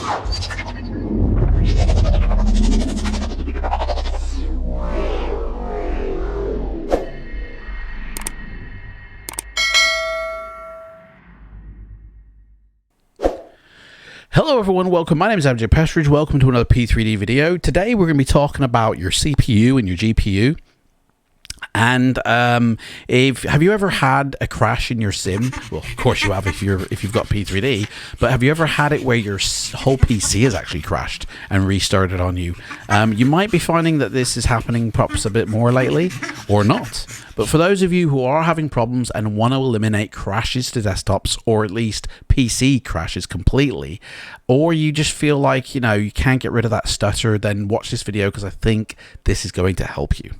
Hello everyone, welcome. My name is MJ Pestridge. Welcome to another P3D video. Today we're going to be talking about your CPU and your GPU. And have you ever had a crash in your sim? Well, of course you have if you've got P3D, but have you ever had it where your whole PC has actually crashed and restarted on you? You might be finding that this is happening perhaps a bit more lately, or not. But for those of you who are having problems and want to eliminate crashes to desktops, or at least PC crashes completely, or you just feel like, you know, you can't get rid of that stutter, then watch this video because I think this is going to help you.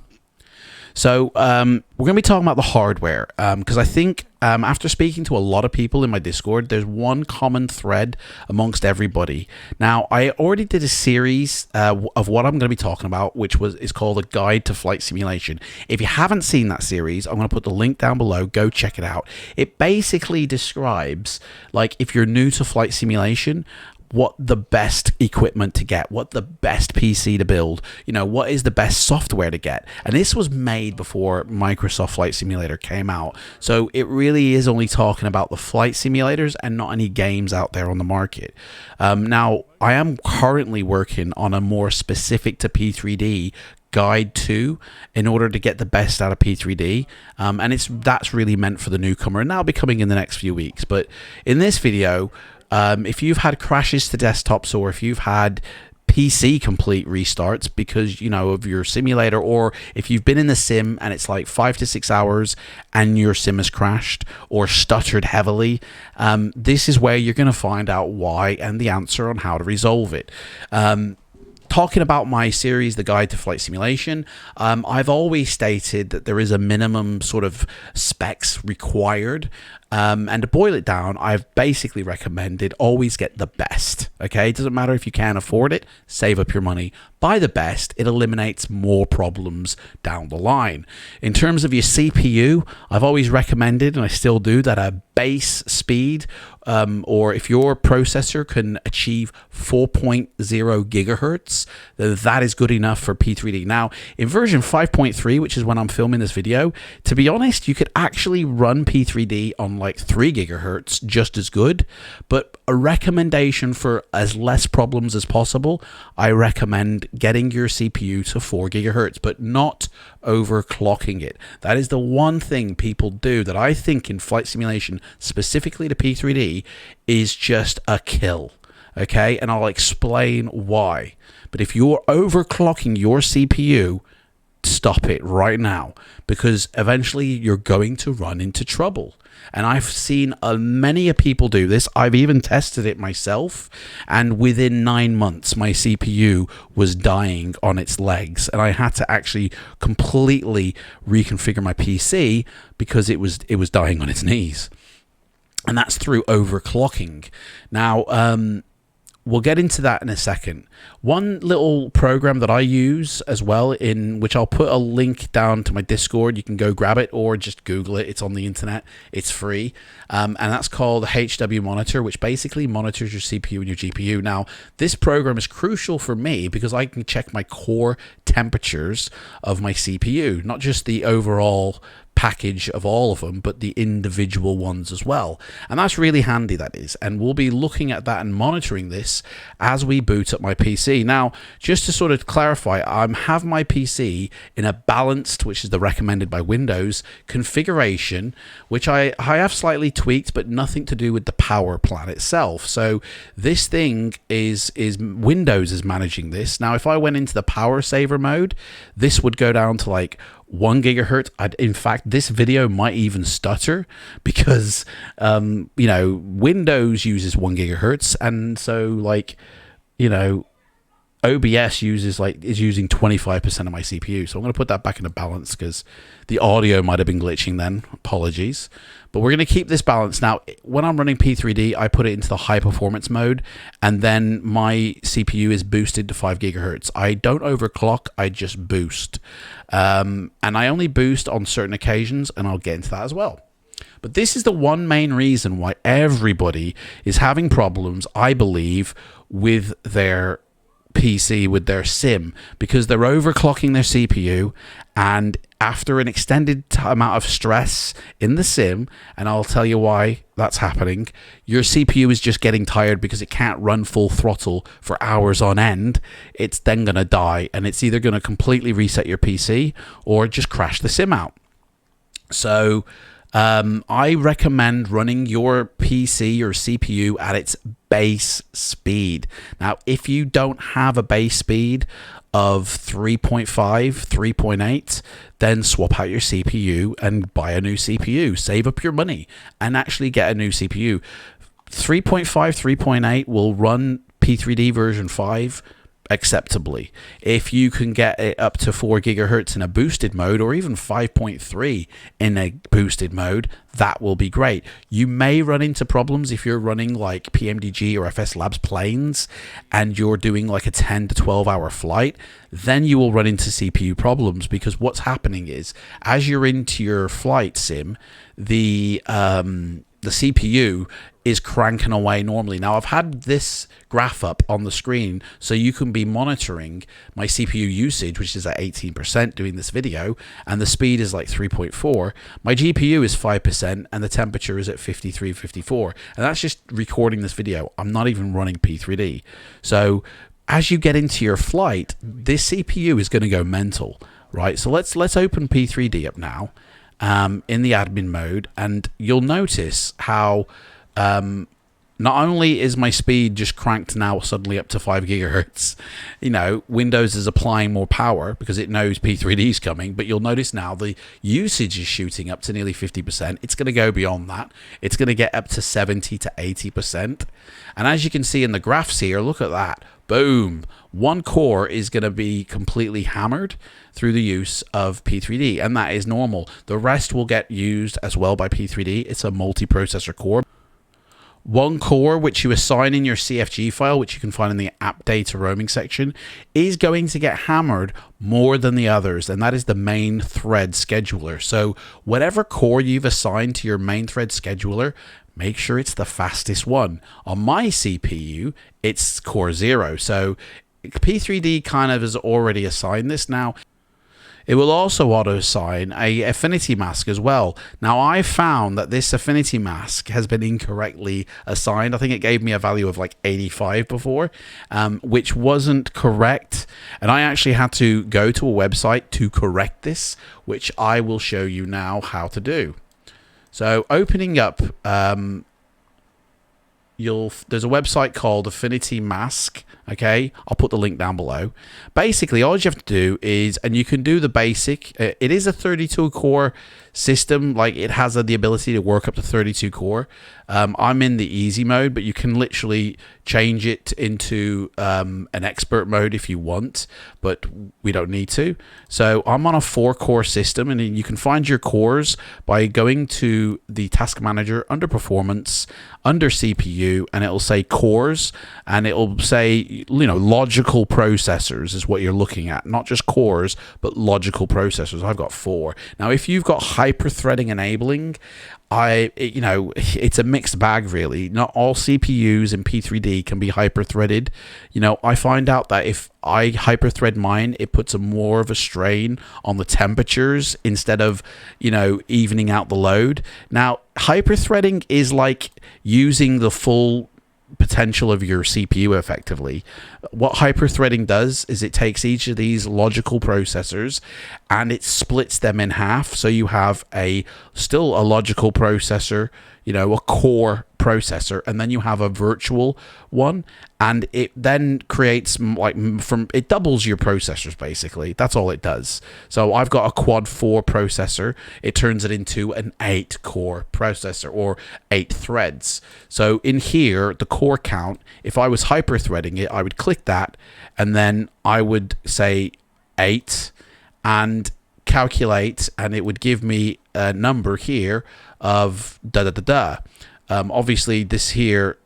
So we're going to be talking about the hardware because I think after speaking to a lot of people in my Discord, there's one common thread amongst everybody. Now, I already did a series of what I'm going to be talking about, which is called A Guide to Flight Simulation. If you haven't seen that series, I'm going to put the link down below. Go check it out. It basically describes, like, if you're new to flight simulation, what the best equipment to get, what the best PC to build, you know, what is the best software to get. And this was made before Microsoft Flight Simulator came out. So it really is only talking about the flight simulators and not any games out there on the market. Now, I am currently working on a more specific to P3D guide to in order to get the best out of P3D, and that's really meant for the newcomer, and that'll be coming in the next few weeks. But in this video, if you've had crashes to desktops, or if you've had PC complete restarts because, you know, of your simulator, or if you've been in the sim and it's like 5 to 6 hours and your sim has crashed or stuttered heavily, this is where you're going to find out why and the answer on how to resolve it. Talking about my series, The Guide to Flight Simulation, I've always stated that there is a minimum sort of specs required. And to boil it down, I've basically recommended always get the best. Okay, it doesn't matter if you can't afford it, save up your money. Buy the best, it eliminates more problems down the line. In terms of your CPU, I've always recommended, and I still do, that a base speed, or if your processor can achieve 4.0 gigahertz, then that is good enough for P3D. Now, in version 5.3, which is when I'm filming this video, to be honest, you could actually run P3D on like 3 gigahertz just as good, but a recommendation for as less problems as possible, I recommend getting your CPU to 4 gigahertz, but not overclocking it. That is the one thing people do that I think in flight simulation, specifically to P3D, is just a kill. Okay, and I'll explain why. But if you're overclocking your CPU, stop it right now, because eventually you're going to run into trouble. And I've seen many people do this. I've even tested it myself, and within 9 months my CPU was dying on its legs, and I had to actually completely reconfigure my PC because it was dying on its knees. And that's through overclocking. Now, we'll get into that in a second. One little program that I use as well, in which I'll put a link down to my Discord. You can go grab it or just Google it. It's on the internet. It's free. And that's called HW Monitor, which basically monitors your CPU and your GPU. Now, this program is crucial for me because I can check my core temperatures of my CPU, not just the overall package of all of them, but the individual ones as well. And that's really handy, that is. And we'll be looking at that and monitoring this as we boot up my PC. Now, just to sort of clarify, I have my PC in a balanced, which is the recommended by Windows, configuration, which I have slightly tweaked, but nothing to do with the power plan itself. So this thing is Windows is managing this. Now, if I went into the power saver mode, this would go down to like 1 gigahertz. In fact, this video might even stutter because, you know, Windows uses 1 gigahertz. And so, like, you know, OBS is using 25% of my CPU. So I'm going to put that back into balance because the audio might have been glitching then. Apologies. But we're going to keep this balance. Now, when I'm running P3D, I put it into the high performance mode, and then my CPU is boosted to 5 gigahertz. I don't overclock, I just boost. And I only boost on certain occasions, and I'll get into that as well. But this is the one main reason why everybody is having problems, I believe, with their PC, with their sim, because they're overclocking their CPU, and after an extended amount of stress in the sim, and I'll tell you why that's happening, your CPU is just getting tired because it can't run full throttle for hours on end. It's then going to die, and it's either going to completely reset your PC or just crash the sim out. So I recommend running your PC or CPU at its base speed. Now, if you don't have a base speed of 3.5, 3.8, then swap out your CPU and buy a new CPU. Save up your money and actually get a new CPU. 3.5, 3.8 will run P3D version 5 acceptably. If you can get it up to 4 gigahertz in a boosted mode, or even 5.3 in a boosted mode, that will be great. You may run into problems if you're running like PMDG or FS Labs planes and you're doing like a 10 to 12 hour flight. Then you will run into CPU problems, because what's happening is, as you're into your flight sim, the CPU is cranking away normally. Now, I've had this graph up on the screen so you can be monitoring my CPU usage, which is at 18% doing this video, and the speed is like 3.4. My GPU is 5% and the temperature is at 53, 54. And that's just recording this video. I'm not even running P3D. So as you get into your flight, this CPU is going to go mental, right? So let's open P3D up now in the admin mode, and you'll notice how not only is my speed just cranked now suddenly up to 5 gigahertz, you know, Windows is applying more power because it knows P3D is coming, but you'll notice now the usage is shooting up to nearly 50%. It's going to go beyond that. It's going to get up to 70 to 80%. And as you can see in the graphs here, look at that. Boom. One core is going to be completely hammered through the use of P3D, and that is normal. The rest will get used as well by P3D. It's a multi-processor core. One core, which you assign in your CFG file, which you can find in the app data roaming section, is going to get hammered more than the others, and that is the main thread scheduler. So whatever core you've assigned to your main thread scheduler, make sure it's the fastest one. On my CPU, it's core 0. So P3D kind of has already assigned this now. It will also auto-assign a affinity mask as well. Now, I found that this affinity mask has been incorrectly assigned. I think it gave me a value of like 85 before, which wasn't correct. And I actually had to go to a website to correct this, which I will show you now how to do. So opening up, there's a website called Affinity Mask. Okay, I'll put the link down below. Basically, all you have to do is, and you can do the basic, it is a 32 core system. Like, it has the ability to work up to 32 core. I'm in the easy mode, but you can literally change it into an expert mode if you want, but we don't need to. So I'm on a 4-core system, and you can find your cores by going to the task manager under performance, under CPU, and it'll say cores, and it'll say, you know, logical processors is what you're looking at, not just cores, but logical processors. I've got 4. Now, if you've got hyper-threading enabling, you know, it's a mixed bag, really. Not all CPUs in P3D can be hyper-threaded. You know, I find out that if I hyper-thread mine, it puts more of a strain on the temperatures instead of, you know, evening out the load. Now, hyper-threading is like using the full potential of your CPU effectively. What hyper-threading does is it takes each of these logical processors and it splits them in half, so you have still a logical processor, you know, a core processor, and then you have a virtual one, and it then creates it doubles your processors basically. That's all it does. So I've got a quad 4 processor. It turns it into an 8-core processor, or 8 threads. So in here, the core count, if I was hyper-threading it, I would click that, and then I would say 8 and calculate, and it would give me a number here of obviously this here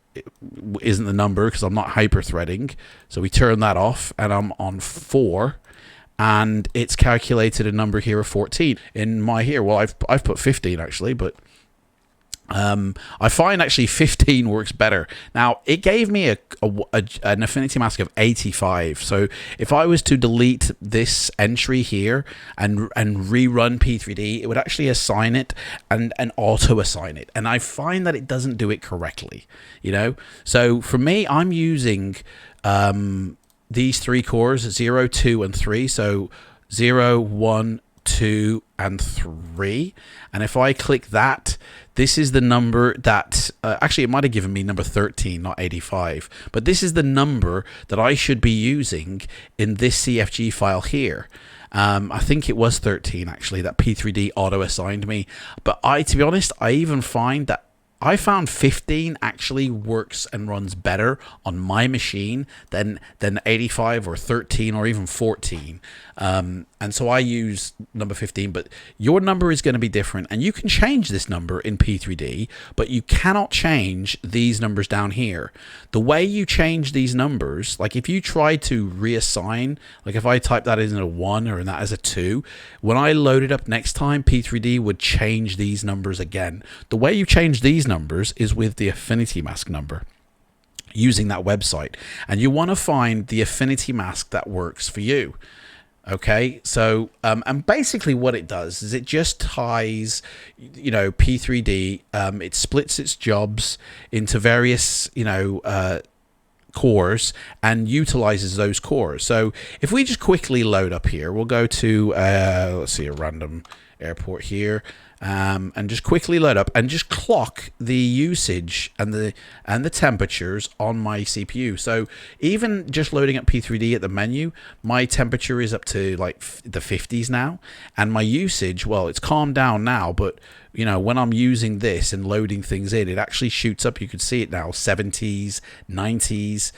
isn't the number because I'm not hyper-threading, so we turn that off, and I'm on 4, and it's calculated a number here of 14. In my here, well, I've put 15 actually, but I find actually 15 works better. Now, it gave me an affinity mask of 85. So if I was to delete this entry here and rerun P3D, it would actually assign it and auto assign it. And I find that it doesn't do it correctly, you know? So for me, I'm using these 3 cores, 0, 2, and 3. So 0, 1, 2, and 3. And if I click that, this is the number that actually it might have given me number 13, not 85, but this is the number that I should be using in this CFG file here. I think it was 13 actually that P3D auto assigned me, but to be honest, I even find that I found 15 actually works and runs better on my machine than 85 or 13 or even 14. And so I use number 15, but your number is going to be different, and you can change this number in P3D, but you cannot change these numbers down here. The way you change these numbers, like if you try to reassign, like if I type that as a 1 or that as a 2, when I load it up next time, P3D would change these numbers again. The way you change these numbers is with the affinity mask number, using that website, and you want to find the affinity mask that works for you. Okay, so and basically what it does is it just ties, you know, P3D, it splits its jobs into various, you know, cores and utilizes those cores. So if we just quickly load up here, we'll go to let's see, a random airport here, and just quickly load up and just clock the usage and the temperatures on my CPU. So even just loading up P3D at the menu, my temperature is up to like the 50s now, and my usage, well, it's calmed down now, but you know, when I'm using this and loading things in, it actually shoots up. You can see it now, 70s, 90s.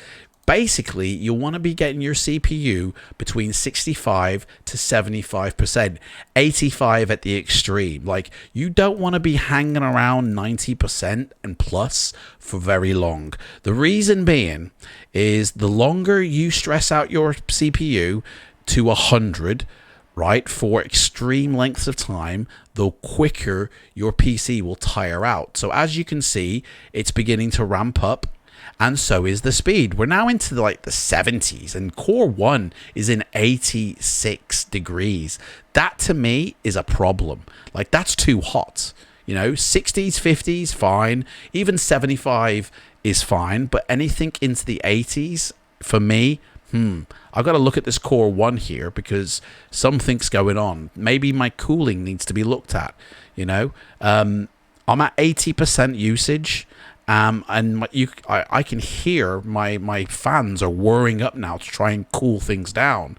Basically, you want to be getting your CPU between 65 to 75%, 85 at the extreme. Like, you don't want to be hanging around 90% and plus for very long. The reason being is the longer you stress out your CPU to 100, right, for extreme lengths of time, the quicker your PC will tire out. So as you can see, it's beginning to ramp up, and so is the speed. We're now into like the 70s, and Core 1 is in 86 degrees. That to me is a problem. Like, that's too hot. You know, 60s, 50s, fine. Even 75 is fine, but anything into the 80s, for me, I've got to look at this Core 1 here because something's going on. Maybe my cooling needs to be looked at, you know. I'm at 80% usage. And I can hear my fans are whirring up now to try and cool things down.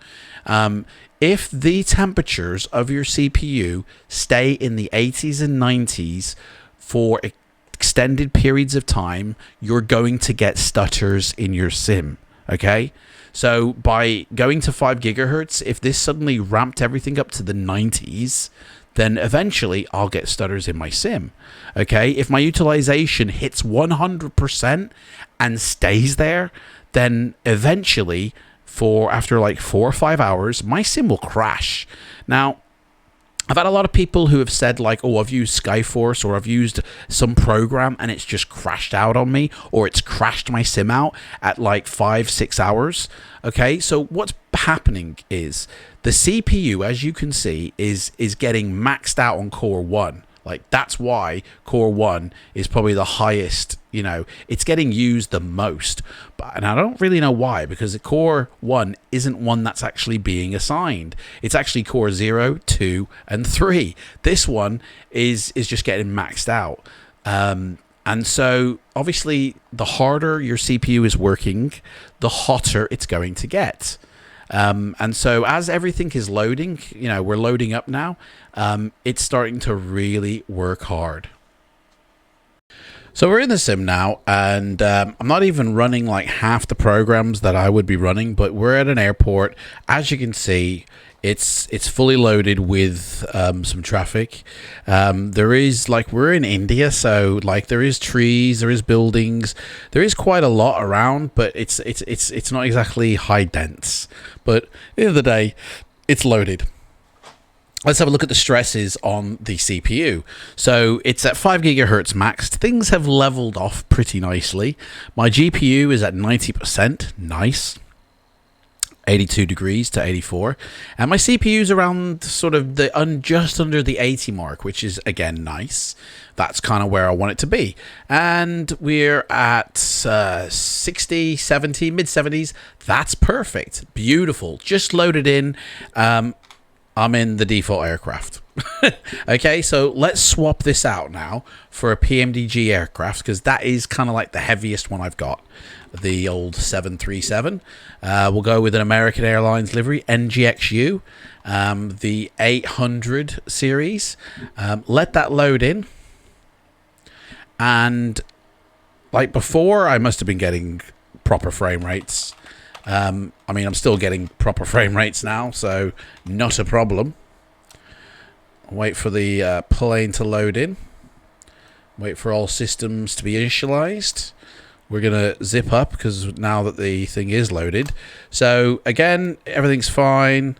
If the temperatures of your CPU stay in the 80s and 90s for extended periods of time, you're going to get stutters in your sim. Okay? So by going to 5 gigahertz, if this suddenly ramped everything up to the 90s, then eventually I'll get stutters in my sim. Okay, if my utilization hits 100% and stays there, then eventually, after like 4 or 5 hours, my sim will crash. Now, I've had a lot of people who have said like, oh, I've used Skyforce or I've used some program and it's just crashed out on me, or it's crashed my sim out at like 5-6 hours. Okay, so what's happening is the CPU, as you can see, is getting maxed out on Core 1. Like, that's why Core 1 is probably the highest, you know, it's getting used the most. And I don't really know why, because the Core 1 isn't one that's actually being assigned. It's actually Core 0, 2, and 3. This one is just getting maxed out. And so, obviously, the harder your CPU is working, the hotter it's going to get. And so as everything is loading, you know, we're loading up now, it's starting to really work hard. So we're in the sim now, and I'm not even running like half the programs that I would be running, but we're at an airport. As you can see, it's fully loaded with some traffic. There is, like, we're in India, so like there is trees, there is buildings, there is quite a lot around, but it's not exactly high dense. But at the end of the day, it's loaded. let's have a look at the stresses on the CPU. So it's at 5 gigahertz maxed. Things have leveled off pretty nicely. My GPU is at 90%. Nice. 82 degrees to 84. And my CPU is around sort of the just under the 80 mark, which is, again, nice. That's kind of where I want it to be. And we're at 60, 70, mid-70s. That's perfect. Beautiful. Just loaded in. I'm in the default aircraft. Okay, so let's swap this out now for a PMDG aircraft, because that is kind of like the heaviest one I've got, the old 737. We'll go with an American Airlines livery, NGXU, the 800 series. Let that load in. And like before, I must have been getting proper frame rates. I mean, I'm still getting proper frame rates now, so not a problem. Wait for the plane to load in. Wait for all systems to be initialized. We're going to zip up because now that the thing is loaded. So, again, everything's fine.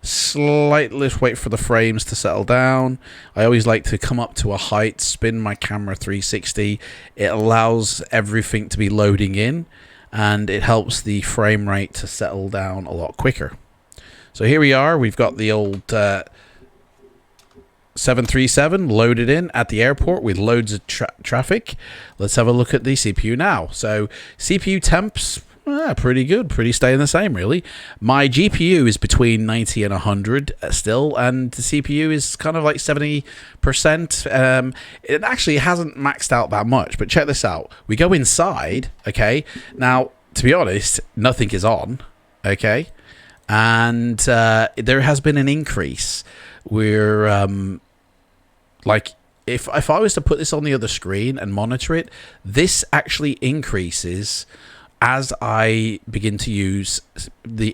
Slightly wait for the frames to settle down. I always like to come up to a height, spin my camera 360. It allows everything to be loading in, and it helps the frame rate to settle down a lot quicker. So here we are. We've got the old 737 loaded in at the airport with loads of traffic. Let's have a look at the CPU now. So CPU temps, pretty good, pretty staying the same really. My GPU is between 90 and 100 still, and the CPU is kind of like 70%. It actually hasn't maxed out that much, but check this out. We go inside, okay? Now, to be honest, nothing is on, okay? And there has been an increase. We're like, if I was to put this on the other screen and monitor it, this actually increases as I begin to use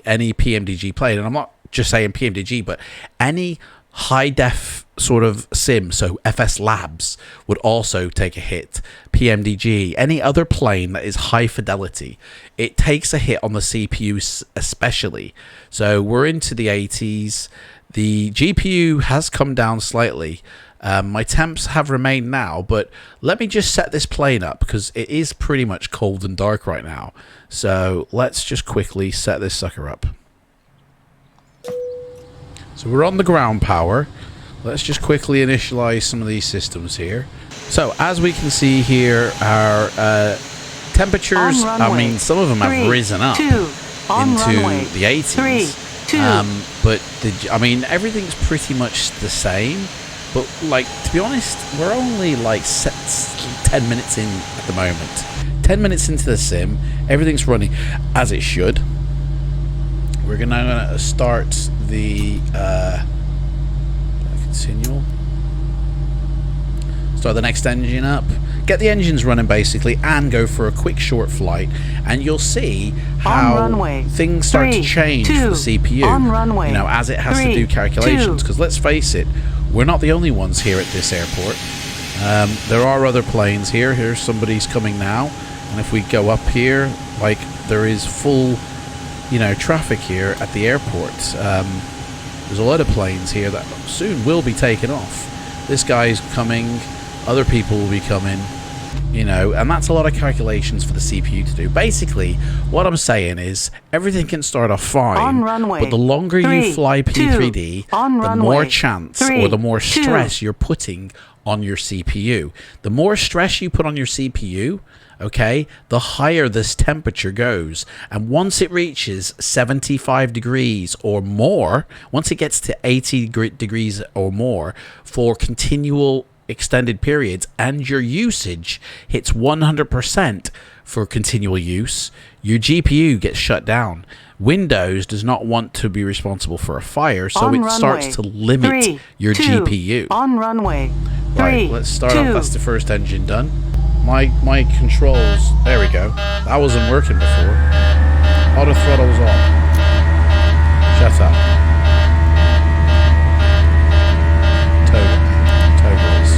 any PMDG plane. And I'm not just saying PMDG, but any high def sort of sim, so FS Labs would also take a hit. PMDG, any other plane that is high fidelity, it takes a hit on the CPU especially. So we're into the 80s. The GPU has come down slightly. My temps have remained now, but let me just set this plane up because it is pretty much cold and dark right now. So let's just quickly set this sucker up. So we're on the ground power. Let's just quickly initialize some of these systems here. So as we can see here, our temperatures, I mean, some of them have risen up into the 80s. But I mean, everything's pretty much the same. But like, to be honest, we're only like 10 minutes in at the moment. 10 minutes into the sim, everything's running as it should. We're gonna start the continual. Start the next engine up. Get the engines running basically, and go for a quick short flight, and you'll see how things start to change for the CPU. You know, as it has to do calculations. Because let's face it, we're not the only ones here at this airport. There are other planes here. Here's somebody's coming now, and if we go up here, like, there is full, you know, traffic here at the airport. There's a lot of planes here that soon will be taken off. This guy's coming, other people will be coming, you know, and that's a lot of calculations for the CPU to do. Basically, what I'm saying is everything can start off fine, but the longer you fly P3D, the more chance or the more stress you're putting on your CPU. The more stress you put on your CPU, okay, the higher this temperature goes. And once it reaches 75 degrees or more, once it gets to 80 degrees or more for continual extended periods, and your usage hits 100% for continual use, your GPU gets shut down. Windows does not want to be responsible for a fire, so it starts to limit your GPU. Right, let's start up. That's the first engine done. My controls, there we go. That wasn't working before. Auto throttle's on. Shut up. Toggles.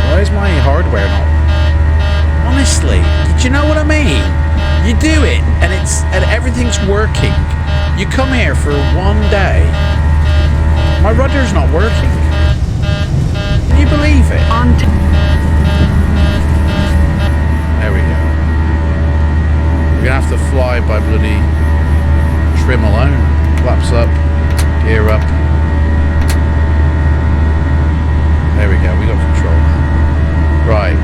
Why is my hardware not? Honestly, do you know what I mean? You do it, and everything's working, You come here for one day. My rudder's not working. Can you believe it? There we go. We're gonna have to fly by bloody trim alone. Flaps up, gear up. There we go, we got control now. Right.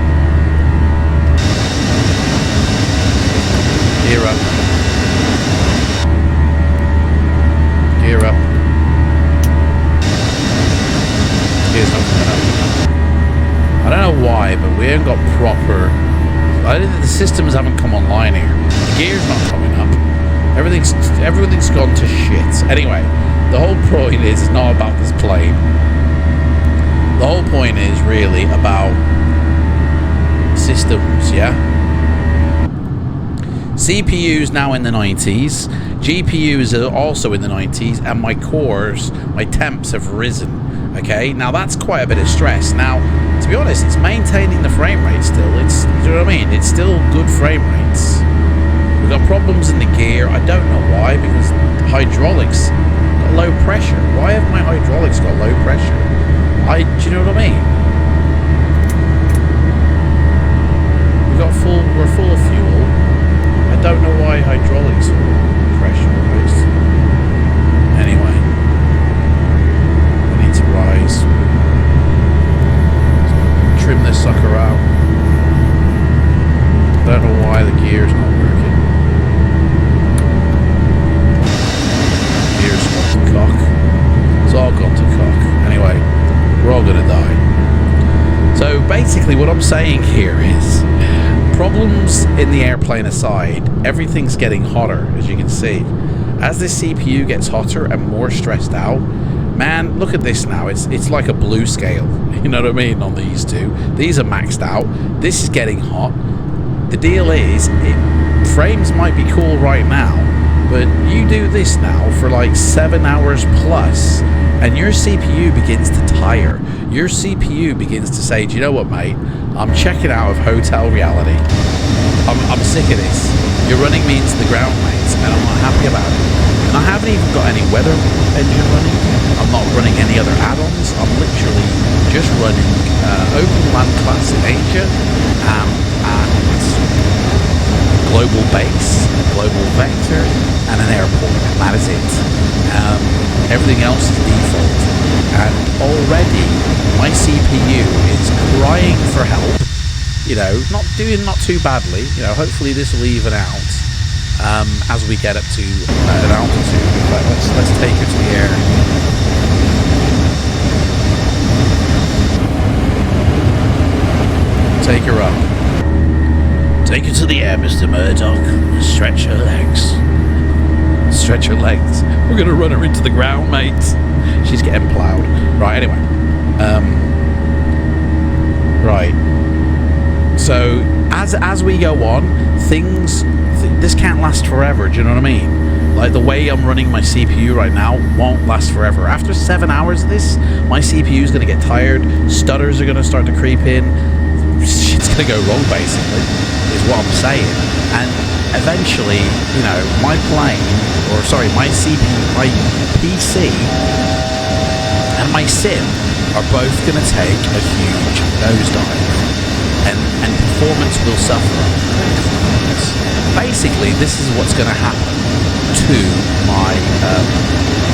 Gear up. Gear up. Gear's not coming up. I don't know why, but we haven't got proper... the systems haven't come online here. The gear's not coming up. Everything's gone to shit. Anyway, the whole point is it's not about this plane. The whole point is really about systems, yeah? CPU's now in the 90s, GPUs are also in the 90s, and my cores, my temps have risen. Okay, now that's quite a bit of stress. Now, to be honest, it's maintaining the frame rate still. It's, you know what I mean? It's still good frame rates. We've got problems in the gear. I don't know why, because hydraulics got low pressure. Why have my hydraulics got low pressure? Do you know what I mean? We're full of fuel. I don't know why hydraulics are pressurized. Anyway, I need to rise. Trim this sucker out. Don't know why the gear's not working. Gear's gone to cock. It's all gone to cock. Anyway, we're all gonna die. So basically what I'm saying here is, problems in the airplane aside, everything's getting hotter, as you can see. As this CPU gets hotter and more stressed out, man, look at this now. It's like a blue scale. You know what I mean on these two. These are maxed out. This is getting hot. The deal is, frames might be cool right now, but you do this now for like 7 hours plus, and your CPU begins to tire. Your CPU begins to say, do you know what, mate? I'm checking out of hotel reality. I'm sick of this. You're running me into the ground, mate, and I'm not happy about it. And I haven't even got any weather engine running. I'm not running any other add-ons. I'm literally just running Open Land Class in Asia, and Global Base, Global Vector, and an airport. That is it. Everything else is default. And already my CPU is crying for help. You know, not too badly. You know, hopefully this will even out as we get up to an altitude. But let's take her to the air. Take her up. Take her to the air, Mr. Murdoch. Stretch her legs. Stretch her legs. We're gonna run her into the ground, mate. She's getting ploughed. Right, anyway. Right. So, as we go on, this can't last forever, do you know what I mean? Like, the way I'm running my CPU right now won't last forever. After 7 hours of this, my CPU is going to get tired, stutters are going to start to creep in, shit's going to go wrong, basically, is what I'm saying. And eventually, you know, my CPU, my PC, and my sim are both going to take a huge nosedive. And performance will suffer. Basically, this is what's going to happen to my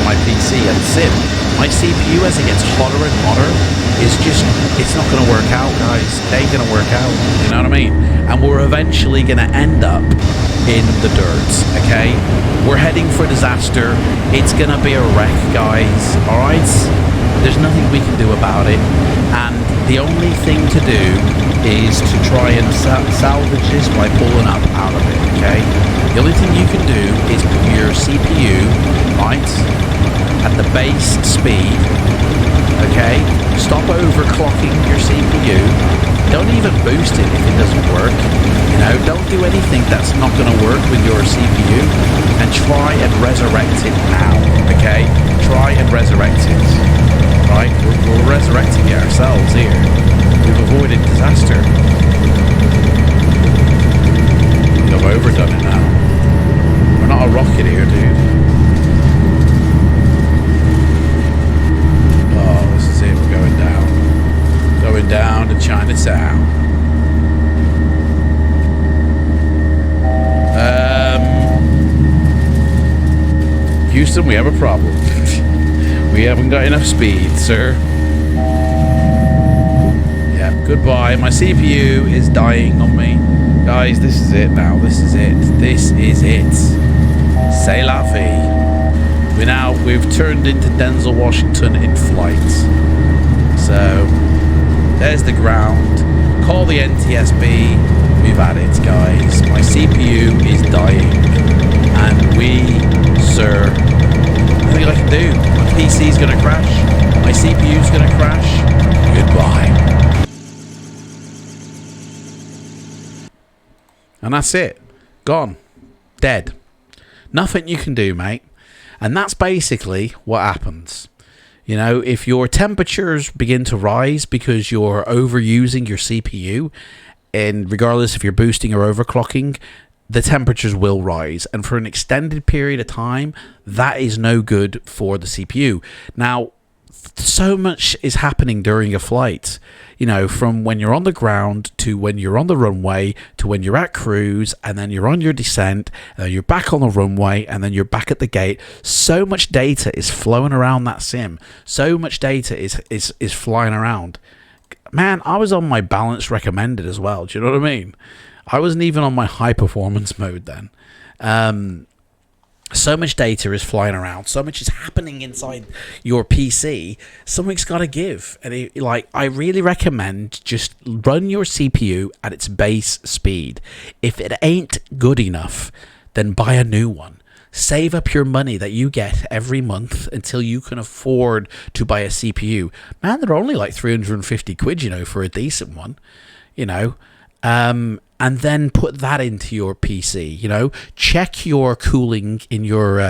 my PC and sim. My CPU, as it gets hotter and hotter, it's not going to work out, guys. It ain't going to work out. You know what I mean? And we're eventually going to end up in the dirt. Okay? We're heading for disaster. It's going to be a wreck, guys. All right? There's nothing we can do about it. And the only thing to do is to try and salvage this by pulling up out of it, okay? The only thing you can do is put your CPU, right, at the base speed, okay? Stop overclocking your CPU. Don't even boost it if it doesn't work. You know, don't do anything that's not going to work with your CPU, and try and resurrect it now, okay? Try and resurrect it. Right, we're resurrecting it ourselves here. We've avoided disaster. I've overdone it now. We're not a rocket here, dude. Houston, we have a problem. We haven't got enough speed, sir. Yeah, goodbye. My CPU is dying on me. Guys, this is it now. This is it. This is it. C'est la vie. We've turned into Denzel Washington in flight. So, there's the ground. Call the NTSB. We've had it, guys. My CPU is dying. And sir, nothing I can do. My PC's gonna crash. My CPU's gonna crash. Goodbye. And that's it. Gone. Dead. Nothing you can do, mate. And that's basically what happens. You know, if your temperatures begin to rise because you're overusing your CPU, and regardless if you're boosting or overclocking, the temperatures will rise. And for an extended period of time, that is no good for the CPU. Now, so much is happening during a flight, you know, from when you're on the ground to when you're on the runway to when you're at cruise, and then you're on your descent, and then you're back on the runway, and then you're back at the gate. So much data is flowing around that sim. So much data is flying around. Man, I was on my balance recommended as well. Do you know what I mean? I wasn't even on my high performance mode then. So much data is flying around. So much is happening inside your PC. Something's got to give. And I really recommend just run your CPU at its base speed. If it ain't good enough, then buy a new one. Save up your money that you get every month until you can afford to buy a CPU. Man, they're only like 350 quid, you know, for a decent one, you know. And then put that into your PC, you know. Check your cooling in your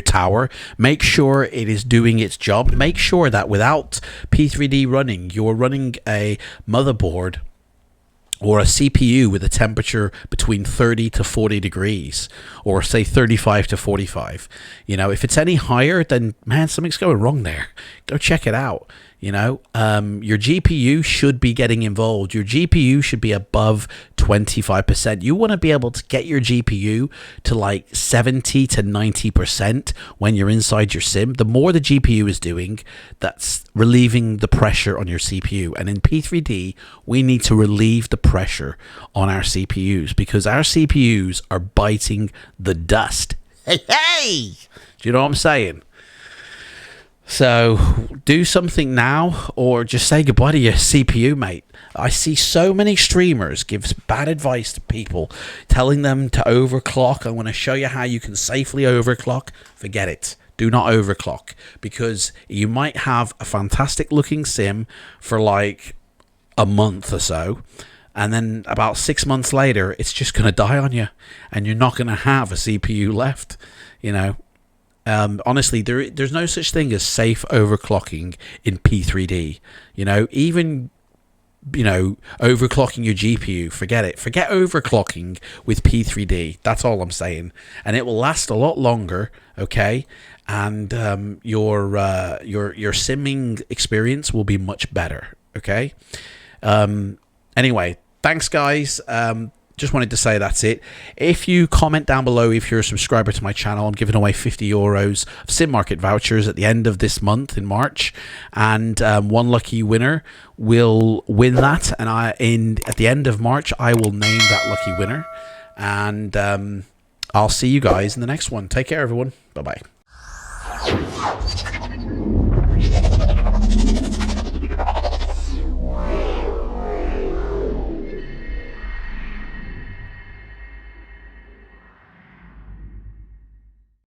tower. Make sure it is doing its job. Make sure that without P3D running, you're running a motherboard or a CPU with a temperature between 30 to 40 degrees, or say 35 to 45. You know, if it's any higher, then man, something's going wrong there. Go check it out. You know, your GPU should be getting involved. Your GPU should be above 25%. You want to be able to get your GPU to like 70 to 90% when you're inside your sim. The more the GPU is doing, that's relieving the pressure on your CPU. And in P3D, we need to relieve the pressure on our CPUs because our CPUs are biting the dust. Hey! Do you know what I'm saying? So do something now, or just say goodbye to your CPU, mate. I see so many streamers give bad advice to people, telling them to overclock. I want to show you how you can safely overclock. Forget it. Do not overclock, because you might have a fantastic looking sim for like a month or so, and then about 6 months later, it's just going to die on you, and you're not going to have a CPU left, you know. Honestly, there's no such thing as safe overclocking in P3D. You know, even, you know, overclocking your GPU, forget it. Forget overclocking with P3D. That's all I'm saying. And it will last a lot longer, okay? And your simming experience will be much better, okay? Anyway, thanks, guys. Just wanted to say that's it. If you comment down below if you're a subscriber to my channel, I'm giving away €50 of Sim Market vouchers at the end of this month in March, and one lucky winner will win that. And at the end of March, I will name that lucky winner, and I'll see you guys in the next one. Take care, everyone. Bye bye.